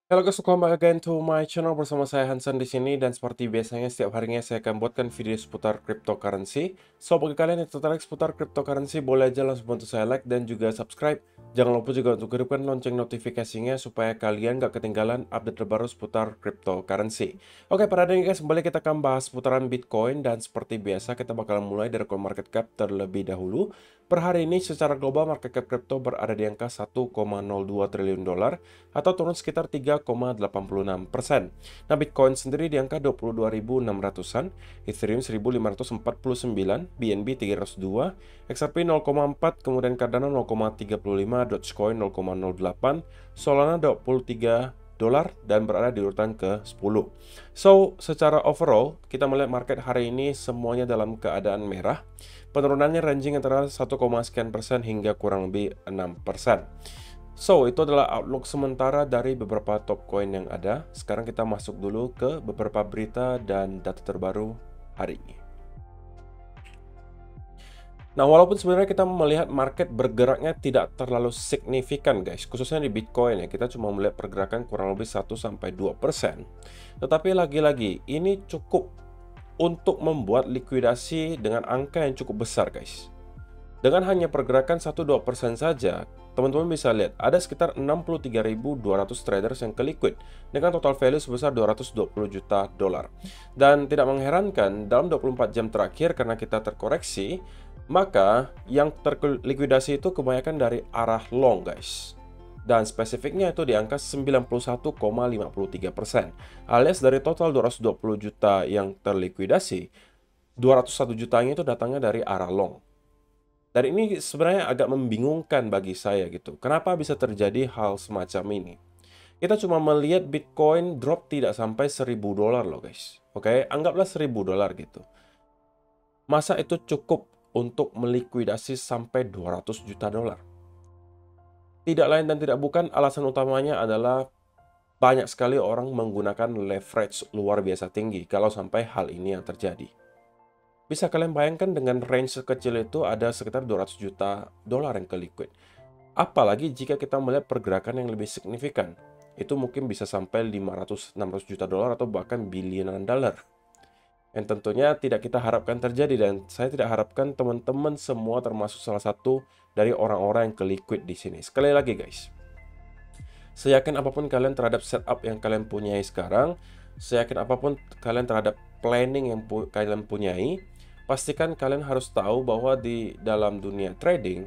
Halo guys, welcome back again to my channel bersama saya Hansen di sini dan seperti biasanya setiap harinya saya akan buatkan video seputar cryptocurrency. So bagi kalian yang tertarik seputar cryptocurrency boleh aja langsung bantu saya like dan juga subscribe. Jangan lupa juga untuk hidupkan lonceng notifikasinya supaya kalian gak ketinggalan update terbaru seputar cryptocurrency. Oke, pada hari ini guys, kembali kita akan bahas seputaran Bitcoin dan seperti biasa kita bakal mulai dari CoinMarketCap terlebih dahulu. Per hari ini secara global market cap crypto berada di angka 1,02 triliun dolar atau turun sekitar 3,86%. Nah, Bitcoin sendiri di angka 22.600-an, Ethereum 1.549, BNB 302, XRP 0,4, kemudian Cardano 0,35, Dogecoin 0,08, Solana 23 dolar dan berada di urutan ke-10. So, secara overall, kita melihat market hari ini semuanya dalam keadaan merah. Penurunannya ranging antara 1, sekian persen hingga kurang lebih 6%. So, itu adalah outlook sementara dari beberapa top coin yang ada. Sekarang kita masuk dulu ke beberapa berita dan data terbaru hari ini. Nah, walaupun sebenarnya kita melihat market bergeraknya tidak terlalu signifikan guys, khususnya di Bitcoin ya, kita cuma melihat pergerakan kurang lebih 1-2%. Tetapi lagi-lagi, ini cukup untuk membuat likuidasi dengan angka yang cukup besar guys. Dengan hanya pergerakan 1-2% saja, teman-teman bisa lihat ada sekitar 63.200 traders yang ke-liquid dengan total value sebesar 220 juta dolar. Dan tidak mengherankan, dalam 24 jam terakhir karena kita terkoreksi, maka yang terlikuidasi itu kebanyakan dari arah long guys. Dan spesifiknya itu di angka 91,53%. Alias dari total 220 juta yang terlikuidasi, 201 jutanya itu datangnya dari arah long. Dan ini sebenarnya agak membingungkan bagi saya gitu. Kenapa bisa terjadi hal semacam ini? Kita cuma melihat Bitcoin drop tidak sampai 1.000 dolar loh guys. Oke, anggaplah 1.000 dolar gitu. Masa itu cukup untuk melikuidasi sampai 200 juta dolar? Tidak lain dan tidak bukan, alasan utamanya adalah banyak sekali orang menggunakan leverage luar biasa tinggi kalau sampai hal ini yang terjadi. Bisa kalian bayangkan dengan range sekecil itu ada sekitar 200 juta dolar yang ke liquid. Apalagi jika kita melihat pergerakan yang lebih signifikan. Itu mungkin bisa sampai 500-600 juta dolar atau bahkan bilionan dolar. Yang tentunya tidak kita harapkan terjadi dan saya tidak harapkan teman-teman semua termasuk salah satu dari orang-orang yang ke liquid di sini. Sekali lagi guys, seyakin apapun kalian terhadap setup yang kalian punyai sekarang, seyakin apapun kalian terhadap planning yang kalian punyai, pastikan kalian harus tahu bahwa di dalam dunia trading,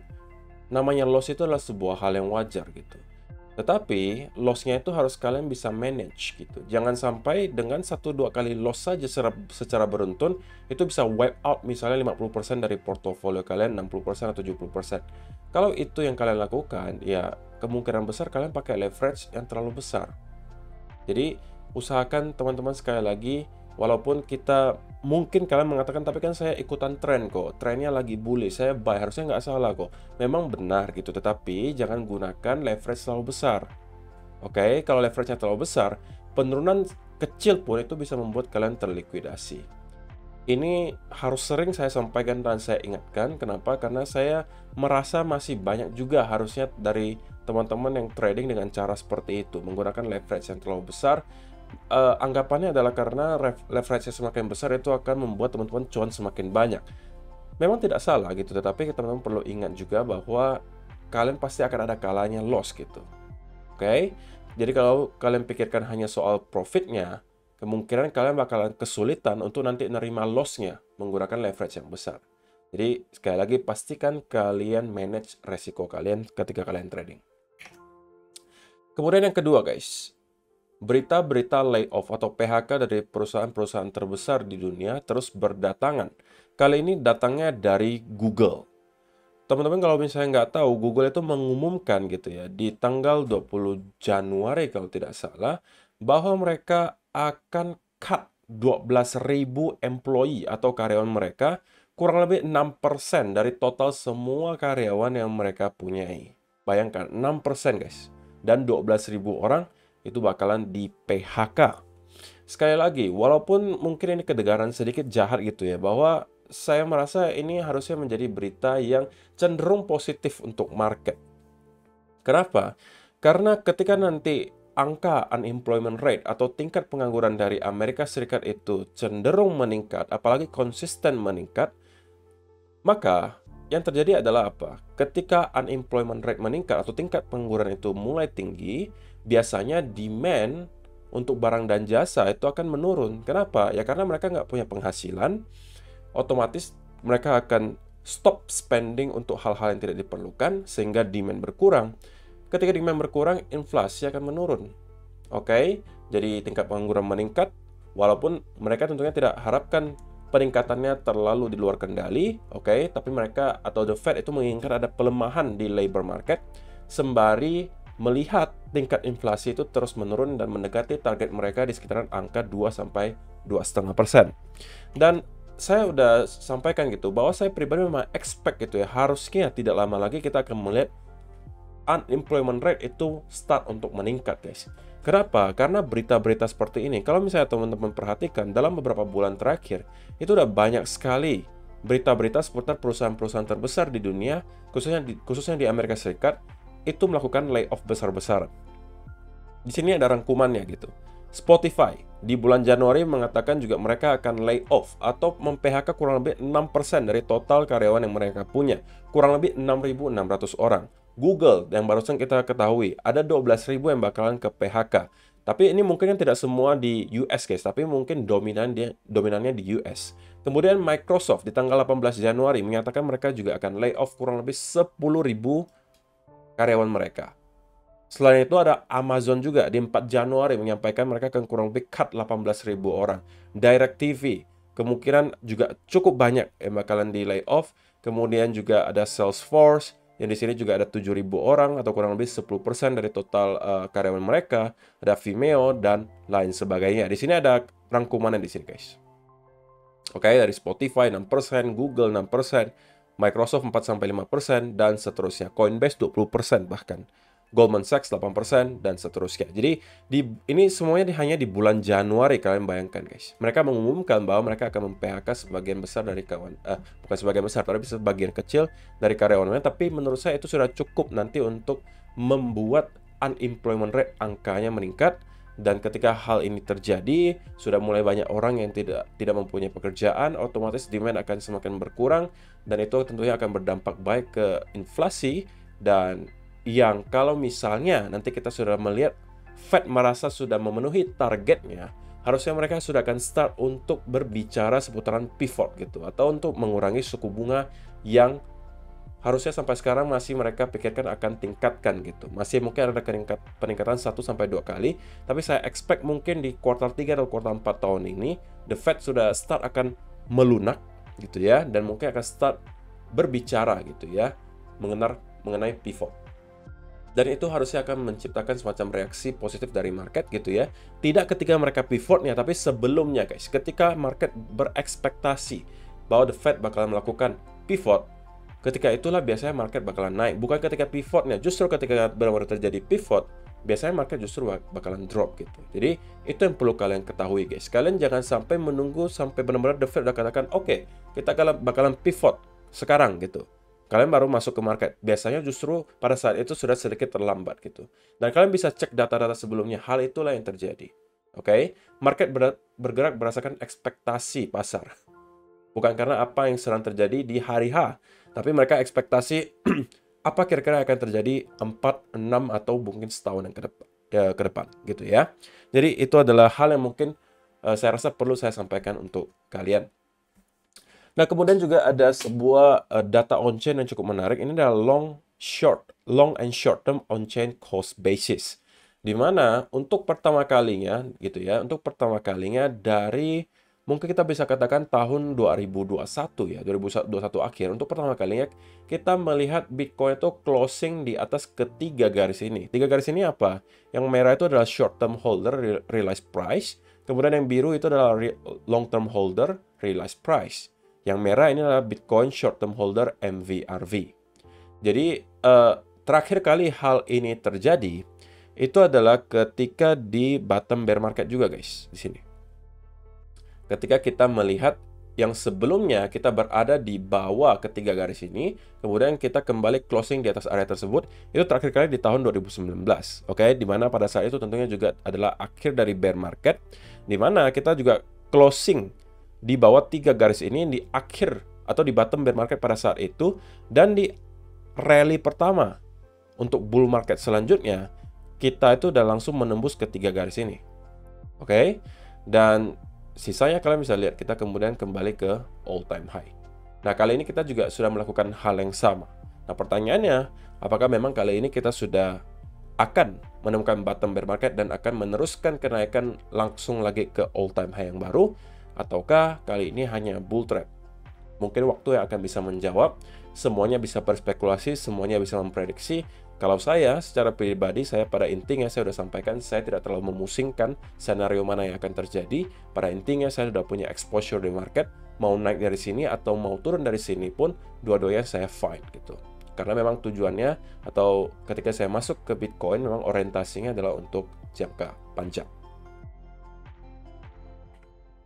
namanya loss itu adalah sebuah hal yang wajar gitu. Tetapi, loss-nya itu harus kalian bisa manage gitu. Jangan sampai dengan 1-2 kali loss saja secara beruntun, itu bisa wipe out misalnya 50% dari portofolio kalian, 60% atau 70%. Kalau itu yang kalian lakukan, ya kemungkinan besar kalian pakai leverage yang terlalu besar. Jadi, usahakan teman-teman sekali lagi, walaupun kita mungkin kalian mengatakan, tapi kan saya ikutan tren kok, trennya lagi bullish, saya buy, harusnya nggak salah kok. Memang benar gitu, tetapi jangan gunakan leverage terlalu besar. Oke, kalau leverage-nya terlalu besar, penurunan kecil pun itu bisa membuat kalian terlikuidasi. Ini harus sering saya sampaikan dan saya ingatkan. Kenapa? Karena saya merasa masih banyak juga harusnya dari teman-teman yang trading dengan cara seperti itu, menggunakan leverage yang terlalu besar. Anggapannya adalah karena leverage semakin besar itu akan membuat teman-teman cuan semakin banyak. Memang tidak salah gitu, tetapi teman-teman perlu ingat juga bahwa kalian pasti akan ada kalanya loss gitu. Oke? Jadi kalau kalian pikirkan hanya soal profitnya, kemungkinan kalian bakalan kesulitan untuk nanti nerima loss-nya menggunakan leverage yang besar. Jadi sekali lagi pastikan kalian manage resiko kalian ketika kalian trading. Kemudian yang kedua guys, berita-berita layoff atau PHK dari perusahaan-perusahaan terbesar di dunia terus berdatangan. Kali ini datangnya dari Google. Teman-teman kalau misalnya nggak tahu, Google itu mengumumkan gitu ya, di tanggal 20 Januari kalau tidak salah, bahwa mereka akan cut 12.000 employee atau karyawan mereka, kurang lebih 6% dari total semua karyawan yang mereka punyai. Bayangkan, 6% guys. Dan 12.000 orang itu bakalan di PHK. Sekali lagi, walaupun mungkin ini kedengaran sedikit jahat gitu ya, bahwa saya merasa ini harusnya menjadi berita yang cenderung positif untuk market. Kenapa? Karena ketika nanti angka unemployment rate atau tingkat pengangguran dari Amerika Serikat itu cenderung meningkat, apalagi konsisten meningkat, maka yang terjadi adalah apa? Ketika unemployment rate meningkat atau tingkat pengangguran itu mulai tinggi, biasanya demand untuk barang dan jasa itu akan menurun. Kenapa? Ya karena mereka nggak punya penghasilan, otomatis mereka akan stop spending untuk hal-hal yang tidak diperlukan, sehingga demand berkurang. Ketika demand berkurang, inflasi akan menurun. Oke, jadi tingkat pengangguran meningkat, walaupun mereka tentunya tidak harapkan peningkatannya terlalu di luar kendali, oke, tapi mereka atau the Fed itu menginginkan ada pelemahan di labor market sembari melihat tingkat inflasi itu terus menurun dan mendekati target mereka di sekitaran angka 2 sampai 2,5%. Dan saya udah sampaikan gitu bahwa saya pribadi memang expect gitu ya, harusnya tidak lama lagi kita akan melihat unemployment rate itu start untuk meningkat, guys. Kenapa? Karena berita-berita seperti ini, kalau misalnya teman-teman perhatikan dalam beberapa bulan terakhir, itu udah banyak sekali berita-berita seputar perusahaan-perusahaan terbesar di dunia, khususnya di Amerika Serikat, itu melakukan layoff besar-besaran. Di sini ada rangkumannya gitu. Spotify di bulan Januari mengatakan juga mereka akan layoff atau mem-PHK kurang lebih 6% dari total karyawan yang mereka punya, kurang lebih 6.600 orang. Google yang barusan kita ketahui ada 12.000 yang bakalan ke PHK. Tapi ini mungkin tidak semua di US, guys, tapi mungkin dominannya di US. Kemudian Microsoft di tanggal 18 Januari menyatakan mereka juga akan layoff kurang lebih 10.000 karyawan mereka. Selain itu ada Amazon juga di 4 Januari menyampaikan mereka akan kurang lebih cut 18.000 orang. DirecTV kemungkinan juga cukup banyak yang bakalan di layoff. Kemudian juga ada Salesforce yang di sini juga ada 7.000 orang atau kurang lebih 10% dari total karyawan mereka. Ada Vimeo dan lain sebagainya. Di sini ada rangkumannya di sini, guys. Oke, dari Spotify 6%, Google 6%, Microsoft 4-5%, dan seterusnya. Coinbase 20% bahkan. Goldman Sachs 8%, dan seterusnya. Jadi, ini semuanya hanya di bulan Januari, kalian bayangkan, guys. Mereka mengumumkan bahwa mereka akan mem-PHK sebagian besar dari bukan sebagian besar, tapi sebagian kecil dari karyawannya. Tapi menurut saya itu sudah cukup nanti untuk membuat unemployment rate angkanya meningkat. Dan ketika hal ini terjadi, sudah mulai banyak orang yang tidak mempunyai pekerjaan, otomatis demand akan semakin berkurang, dan itu tentunya akan berdampak baik ke inflasi. Dan yang kalau misalnya nanti kita sudah melihat Fed merasa sudah memenuhi targetnya, harusnya mereka sudah akan start untuk berbicara seputaran pivot gitu, atau untuk mengurangi suku bunga yang harusnya sampai sekarang masih mereka pikirkan akan tingkatkan gitu. Masih mungkin ada peningkatan 1-2 kali, tapi saya expect mungkin di kuartal 3 atau kuartal 4 tahun ini the Fed sudah start akan melunak gitu ya, dan mungkin akan start berbicara gitu ya mengenai pivot. Dan itu harusnya akan menciptakan semacam reaksi positif dari market gitu ya. Tidak ketika mereka pivotnya, tapi sebelumnya, guys. Ketika market berekspektasi bahwa the Fed bakalan melakukan pivot, ketika itulah biasanya market bakalan naik. Bukan ketika pivotnya. Justru ketika benar-benar terjadi pivot, biasanya market justru bakalan drop gitu. Jadi itu yang perlu kalian ketahui, guys. Kalian jangan sampai menunggu sampai benar-benar the Fed udah katakan, oke, kita bakalan pivot sekarang gitu. Kalian baru masuk ke market. Biasanya justru pada saat itu sudah sedikit terlambat gitu. Dan kalian bisa cek data-data sebelumnya. Hal itulah yang terjadi. Oke? Market bergerak berdasarkan ekspektasi pasar. Bukan karena apa yang sedang terjadi di hari H. Tapi mereka ekspektasi apa kira-kira akan terjadi 4, 6, atau mungkin setahun yang ke depan gitu ya. Jadi itu adalah hal yang mungkin saya rasa perlu saya sampaikan untuk kalian. Nah, kemudian juga ada sebuah data on-chain yang cukup menarik. Ini adalah long and short term on-chain cost basis. Di mana untuk pertama kalinya gitu ya, dari mungkin kita bisa katakan tahun 2021 ya, 2021 akhir, untuk pertama kalinya kita melihat Bitcoin itu closing di atas ketiga garis ini. Tiga garis ini apa? Yang merah itu adalah short term holder realized price, kemudian yang biru itu adalah long term holder realized price. Yang merah ini adalah Bitcoin short term holder MVRV. Jadi terakhir kali hal ini terjadi itu adalah ketika di bottom bear market juga, guys, di sini. Ketika kita melihat yang sebelumnya kita berada di bawah ketiga garis ini, kemudian kita kembali closing di atas area tersebut, itu terakhir kali di tahun 2019, oke? Di mana pada saat itu tentunya juga adalah akhir dari bear market, di mana kita juga closing di bawah tiga garis ini di akhir atau di bottom bear market pada saat itu, dan di rally pertama untuk bull market selanjutnya, kita itu udah langsung menembus ketiga garis ini, oke? Dan sisanya kalian bisa lihat kita kemudian kembali ke all time high. Nah, kali ini kita juga sudah melakukan hal yang sama. Nah, pertanyaannya, apakah memang kali ini kita sudah akan menemukan bottom bear market dan akan meneruskan kenaikan langsung lagi ke all time high yang baru, ataukah kali ini hanya bull trap? Mungkin waktu yang akan bisa menjawab. Semuanya bisa berspekulasi, semuanya bisa memprediksi. Kalau saya, secara pribadi, saya pada intinya saya sudah sampaikan, saya tidak terlalu memusingkan senario mana yang akan terjadi. Pada intinya saya sudah punya exposure di market, mau naik dari sini atau mau turun dari sini pun, dua-duanya saya fine gitu. Karena memang tujuannya, atau ketika saya masuk ke Bitcoin, memang orientasinya adalah untuk jangka panjang.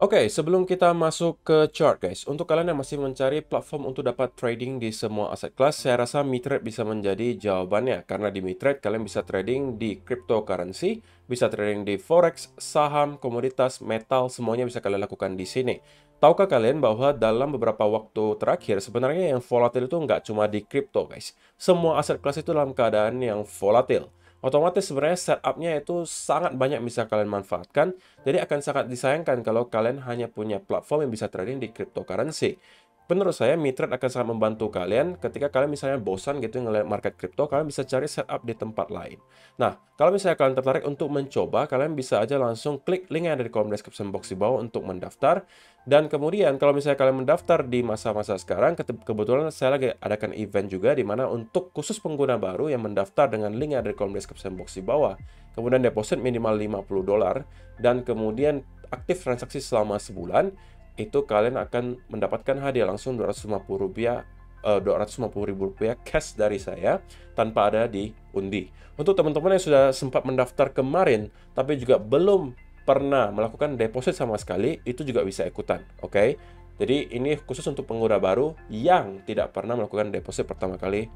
Oke, sebelum kita masuk ke chart guys, untuk kalian yang masih mencari platform untuk dapat trading di semua aset kelas, saya rasa Mitrade bisa menjadi jawabannya. Karena di Mitrade kalian bisa trading di cryptocurrency, bisa trading di forex, saham, komoditas, metal, semuanya bisa kalian lakukan di sini. Tahukah kalian bahwa dalam beberapa waktu terakhir, sebenarnya yang volatil itu nggak cuma di crypto guys. Semua aset kelas itu dalam keadaan yang volatil. Otomatis sebenarnya setup-nya itu sangat banyak bisa kalian manfaatkan. Jadi akan sangat disayangkan kalau kalian hanya punya platform yang bisa trading di cryptocurrency. Menurut saya, Mitrade akan sangat membantu kalian ketika kalian misalnya bosan gitu ngeliat market crypto, kalian bisa cari setup di tempat lain. Nah, kalau misalnya kalian tertarik untuk mencoba, kalian bisa aja langsung klik link yang ada di kolom description box di bawah untuk mendaftar. Dan kemudian kalau misalnya kalian mendaftar di masa-masa sekarang, kebetulan saya lagi adakan event juga di mana untuk khusus pengguna baru yang mendaftar dengan link yang ada di kolom description box di bawah, kemudian deposit minimal $50 dan kemudian aktif transaksi selama sebulan, itu kalian akan mendapatkan hadiah langsung Rp250 cash dari saya tanpa ada di undi. Untuk teman-teman yang sudah sempat mendaftar kemarin tapi juga belum pernah melakukan deposit sama sekali, itu juga bisa ikutan, oke? Jadi ini khusus untuk pengguna baru yang tidak pernah melakukan deposit pertama kali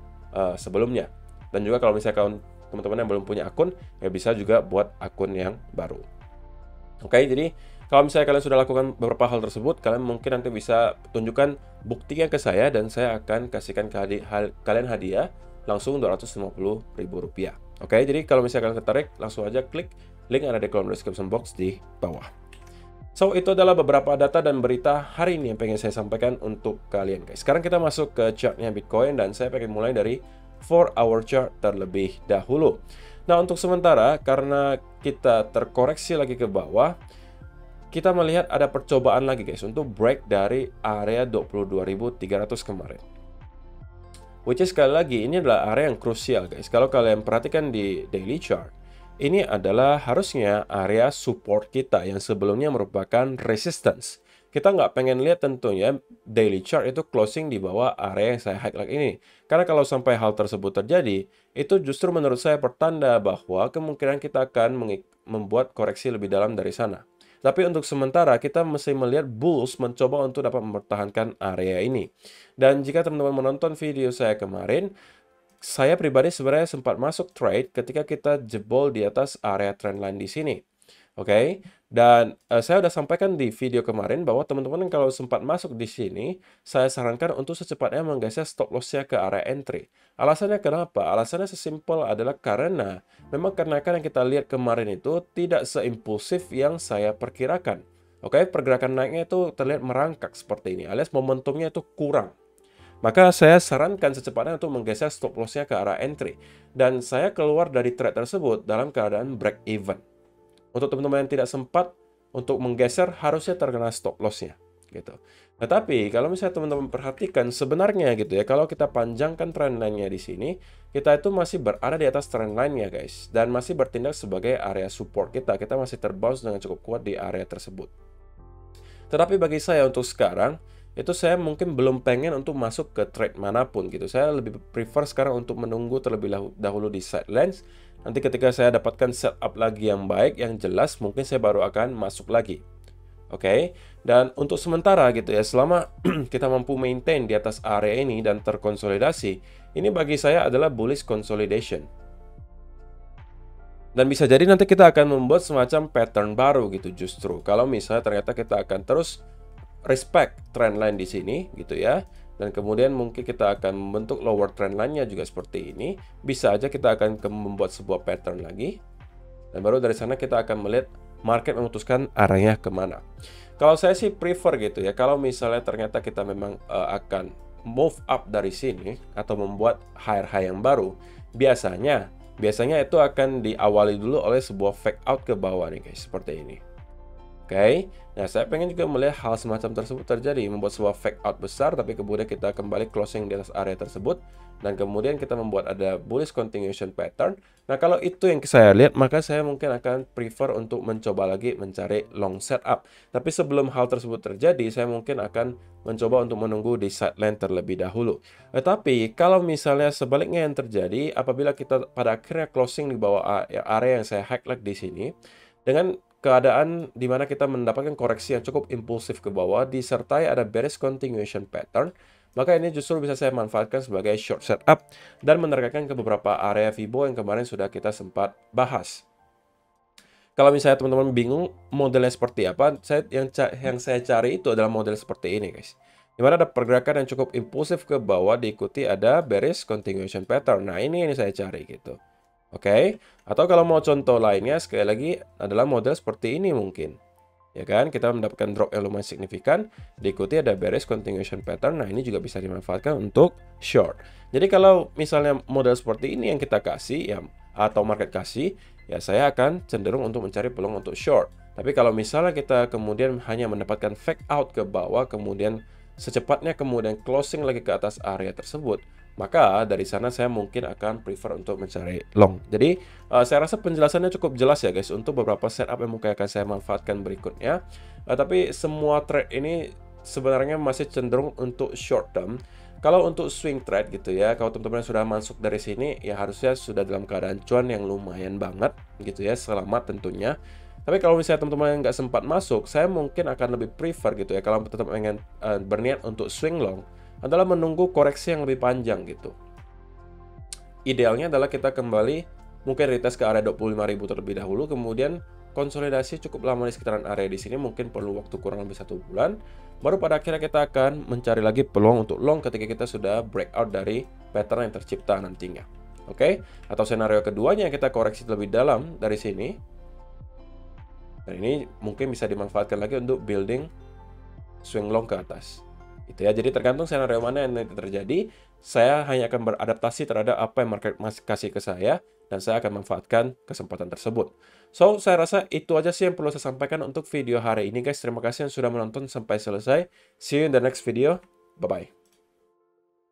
sebelumnya. Dan juga kalau misalkan teman-teman yang belum punya akun, ya bisa juga buat akun yang baru. Oke, jadi kalau misalnya kalian sudah lakukan beberapa hal tersebut, kalian mungkin nanti bisa tunjukkan buktinya ke saya dan saya akan kasihkan kalian hadiah langsung Rp250.000. Oke, jadi kalau misalnya kalian tertarik, langsung aja klik link yang ada di kolom description box di bawah. So, itu adalah beberapa data dan berita hari ini yang pengen saya sampaikan untuk kalian guys. Sekarang kita masuk ke chartnya Bitcoin dan saya pengen mulai dari 4-hour chart terlebih dahulu. Nah, untuk sementara, karena kita terkoreksi lagi ke bawah, kita melihat ada percobaan lagi guys untuk break dari area 22.300 kemarin. Which is sekali lagi ini adalah area yang krusial guys. Kalau kalian perhatikan di daily chart, ini adalah harusnya area support kita yang sebelumnya merupakan resistance. Kita nggak pengen lihat tentunya daily chart itu closing di bawah area yang saya highlight ini. Karena kalau sampai hal tersebut terjadi, itu justru menurut saya pertanda bahwa kemungkinan kita akan membuat koreksi lebih dalam dari sana. Tapi untuk sementara kita mesti melihat bulls mencoba untuk dapat mempertahankan area ini. Dan jika teman-teman menonton video saya kemarin, saya pribadi sebenarnya sempat masuk trade ketika kita jebol di atas area trendline di sini. Oke, dan saya sudah sampaikan di video kemarin bahwa teman-teman kalau sempat masuk di sini, saya sarankan untuk secepatnya menggeser stop loss-nya ke area entry. Alasannya kenapa? Alasannya sesimpel adalah karena memang kenaikan yang kita lihat kemarin itu tidak seimpulsif yang saya perkirakan. Oke, pergerakan naiknya itu terlihat merangkak seperti ini, alias momentumnya itu kurang. Maka saya sarankan secepatnya untuk menggeser stop loss-nya ke arah entry. Dan saya keluar dari trade tersebut dalam keadaan break even. Untuk teman-teman yang tidak sempat untuk menggeser, harusnya terkena stop loss-nya gitu. Tetapi kalau misalnya teman-teman perhatikan sebenarnya gitu ya, kalau kita panjangkan trendline-nya di sini, kita itu masih berada di atas trendline-nya guys, dan masih bertindak sebagai area support kita. Kita masih terbounce dengan cukup kuat di area tersebut. Tetapi bagi saya untuk sekarang, itu saya mungkin belum pengen untuk masuk ke trade manapun gitu. Saya lebih prefer sekarang untuk menunggu terlebih dahulu di sidelines. Nanti ketika saya dapatkan setup lagi yang baik, yang jelas, mungkin saya baru akan masuk lagi. Oke, dan untuk sementara gitu ya, selama kita mampu maintain di atas area ini dan terkonsolidasi, ini bagi saya adalah bullish consolidation. Dan bisa jadi nanti kita akan membuat semacam pattern baru gitu justru. Kalau misalnya ternyata kita akan terus respect trendline di sini gitu ya. Dan kemudian mungkin kita akan membentuk lower trendline-nya juga seperti ini. Bisa aja kita akan membuat sebuah pattern lagi. Dan baru dari sana kita akan melihat market memutuskan arahnya kemana. Kalau saya sih prefer gitu ya, kalau misalnya ternyata kita memang akan move up dari sini atau membuat higher high yang baru, biasanya itu akan diawali dulu oleh sebuah fake out ke bawah nih guys, seperti ini. Oke, nah saya pengen juga melihat hal semacam tersebut terjadi, membuat sebuah fake out besar, tapi kemudian kita kembali closing di atas area tersebut, dan kemudian kita membuat ada bullish continuation pattern. Nah kalau itu yang saya lihat, maka saya mungkin akan prefer untuk mencoba lagi mencari long setup. Tapi sebelum hal tersebut terjadi, saya mungkin akan mencoba untuk menunggu di sideline terlebih dahulu. Tetapi kalau misalnya sebaliknya yang terjadi, apabila kita pada akhirnya closing di bawah area yang saya highlight di sini, dengan keadaan di mana kita mendapatkan koreksi yang cukup impulsif ke bawah, disertai ada bearish continuation pattern, maka ini justru bisa saya manfaatkan sebagai short setup dan menerkakan ke beberapa area Fibo yang kemarin sudah kita sempat bahas. Kalau misalnya teman-teman bingung modelnya seperti apa, yang saya cari itu adalah model seperti ini, guys. Di mana ada pergerakan yang cukup impulsif ke bawah, diikuti ada bearish continuation pattern. Nah, ini yang saya cari gitu. Oke, atau kalau mau contoh lainnya sekali lagi adalah model seperti ini mungkin. Ya kan, kita mendapatkan drop yang lumayan signifikan, diikuti ada bearish continuation pattern. Nah, ini juga bisa dimanfaatkan untuk short. Jadi kalau misalnya model seperti ini yang kita kasih ya atau market kasih, ya saya akan cenderung untuk mencari peluang untuk short. Tapi kalau misalnya kita kemudian hanya mendapatkan fake out ke bawah, kemudian secepatnya kemudian closing lagi ke atas area tersebut, maka dari sana saya mungkin akan prefer untuk mencari long. Jadi saya rasa penjelasannya cukup jelas ya guys untuk beberapa setup yang mungkin akan saya manfaatkan berikutnya. Tapi semua trade ini sebenarnya masih cenderung untuk short term. Kalau untuk swing trade gitu ya, kalau teman-teman sudah masuk dari sini ya harusnya sudah dalam keadaan cuan yang lumayan banget gitu ya, selamat tentunya. Tapi kalau misalnya teman-teman nggak sempat masuk, saya mungkin akan lebih prefer gitu ya, kalau tetap ingin berniat untuk swing long, adalah menunggu koreksi yang lebih panjang gitu. Idealnya adalah kita kembali mungkin retest ke area 25.000 terlebih dahulu, kemudian konsolidasi cukup lama di sekitaran area di sini, mungkin perlu waktu kurang lebih 1 bulan, baru pada akhirnya kita akan mencari lagi peluang untuk long ketika kita sudah breakout dari pattern yang tercipta nantinya. Oke, atau senario keduanya kita koreksi lebih dalam dari sini. Dan ini mungkin bisa dimanfaatkan lagi untuk building swing long ke atas. Itu ya. Jadi tergantung skenario mana yang nanti terjadi, saya hanya akan beradaptasi terhadap apa yang market kasih ke saya dan saya akan manfaatkan kesempatan tersebut. So, saya rasa itu aja sih yang perlu saya sampaikan untuk video hari ini guys. Terima kasih yang sudah menonton sampai selesai. See you in the next video. Bye bye.